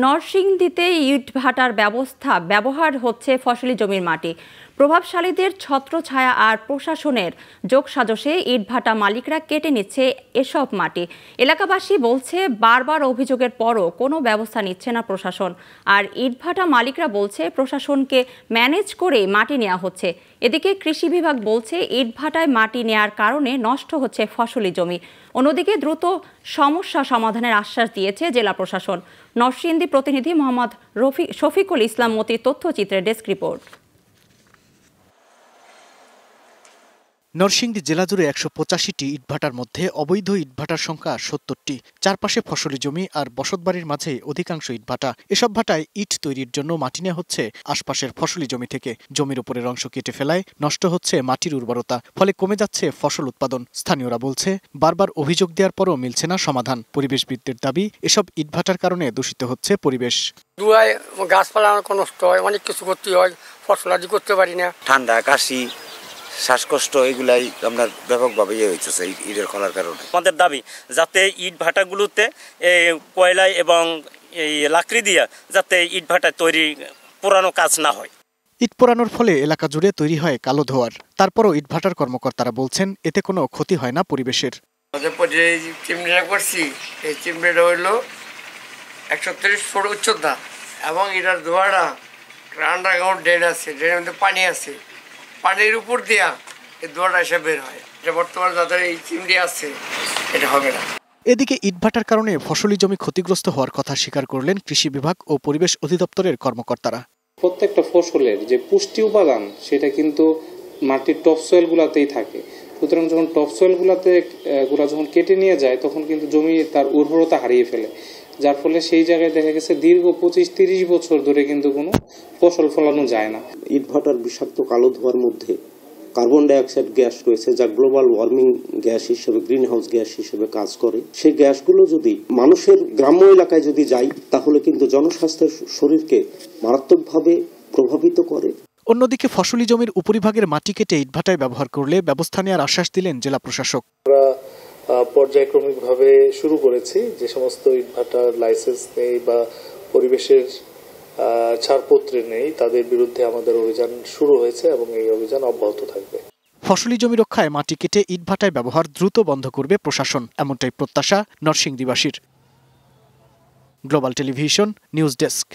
নরসিংদীতে ইটভাটার ব্যবহার হচ্ছে ফসলি জমির মাটি। প্রভাবশালীদের ছত্রছায়া আর প্রশাসনের যোগসাজশে ইটভাটা মালিকরা কেটে নিচ্ছে এসব মাটি। এলাকাবাসী বলছে বারবার অভিযোগের পরও কোনো ব্যবস্থা নিচ্ছে না প্রশাসন। আর ইটভাটা মালিকরা বলছে প্রশাসনকে ম্যানেজ করে মাটি নেওয়া হচ্ছে। এদিকে কৃষি বিভাগ বলছে ইটভাটায় মাটি নেয়ার কারণে নষ্ট হচ্ছে ফসলি জমি। অন্যদিকে দ্রুত সমস্যা সমাধানের আশ্বাস দিয়েছে জেলা প্রশাসন। নরসিংদী প্রতিনিধি মোহাম্মদ শফিকুল ইসলাম মতির তথ্যচিত্রের ডেস্ক রিপোর্ট। নরসিংদী জেলা জুড়ে ১৮৫টি ইটভাটার মধ্যে অবৈধ ইটভাটার সংখ্যা ৭০টি। চারপাশে ফসলি জমি আর বসতবাড়ির মাঝে অধিকাংশ ইটভাটা। এসব ভাটায় ইট তৈরির জন্য মাটি নেওয়া হচ্ছে আশপাশের ফসলি জমি থেকে। জমির উপরের অংশ কেটে ফেলায় নষ্ট হচ্ছে মাটির উর্বরতা, ফলে কমে যাচ্ছে ফসল উৎপাদন। স্থানীয়রা বলছে বারবার অভিযোগ দেওয়ার পরও মিলছে না সমাধান। পরিবেশবিদদের দাবি এসব ইটভাটার কারণে দূষিত হচ্ছে পরিবেশ। গাছপালা নষ্ট হয়, অনেক কিছু করতে হয়, ফসল আদি করতে পারি না। ঠান্ডা, কাশি, শ্বাসকষ্ট এগুলাই আমরা ব্যাপকভাবে হয়েছে ইটের খোলার কারণে। আমাদের দাবি যাতে ইট ভাটাগুলোতে কয়লা এবং এই লাকড়ি দিয়া যাতে ইট ভাটা তৈরি পুরানো কাজ না হয়। ইট পোড়ানোর ফলে এলাকা জুড়ে তৈরি হয় কালো ধোঁয়ার। তারপরও ইটভাটার কর্মকর্তারা বলছেন এতে কোনো ক্ষতি হয় না পরিবেশের। চিমনিটা করছি, এই চিমনিটা হইল ১৩০ ফুট উচ্চতা এবং এটার ধোঁয়াটা আন্ডারগ্রাউন্ড ড্রেন আছে, ড্রেনের মধ্যে পানি আছে, পানির উপর দিয়া এই ধোঁয়াটা এসে বের হয়। এটা বর্তমানে যাদের এই চিমনি আছে এটা হবে না। এদিকে ইটভাটার কারণে ফসলি জমি ক্ষতিগ্রস্ত হওয়ার কথা স্বীকার করলেন কৃষি বিভাগ ও পরিবেশ অধিদপ্তরের কর্মকর্তারা। প্রত্যেকটা ফসলের যে পুষ্টি উপাদান সেটা কিন্তু মাটির টপসয়েল গুলাতেই থাকে। সুতরাং যখন টপসয়েল গুলা যখন কেটে নিয়ে যায় তখন কিন্তু জমি তার উর্বরতা হারিয়ে ফেলে, যার ফলে সেই জায়গায় দেখা গেছে দীর্ঘ ২৫-৩০ বছর ধরে কিন্তু কোনো ফসল ফলানো যায় না। ইটভাটার বিষাক্ত কালো ধোঁয়ার মধ্যে কার্বন ডাইঅক্সাইড গ্যাস রয়েছে, যা গ্লোবাল ওয়ার্মিং গ্যাস হিসেবে, গ্রিন হাউস গ্যাস হিসেবে কাজ করে। সেই গ্যাসগুলো যদি মানুষের গ্রাম্য এলাকায় যদি যায় তাহলে কিন্তু জনস্বাস্থ্যের শরীরকে মারাত্মকভাবে প্রভাবিত করে। অন্যদিকে ফসলি জমির উপরিভাগের মাটি কেটে ইটভাটায় ব্যবহার করলে ব্যবস্থা নেওয়ার আশ্বাস দিলেন জেলা প্রশাসক। পর্যায়ক্রমিকভাবে শুরু করেছি, যে সমস্ত ইটভাটার লাইসেন্স নেই বা পরিবেশের ছাড়পত্রে নেই তাদের বিরুদ্ধে আমাদের অভিযান শুরু হয়েছে এবং এই অভিযান অব্যাহত থাকবে। ফসলি জমি রক্ষায় মাটি কেটে ইটভাটায় ব্যবহার দ্রুত বন্ধ করবে প্রশাসন, এমনটাই প্রত্যাশা নরসিংদীবাসীর। Global television news desk.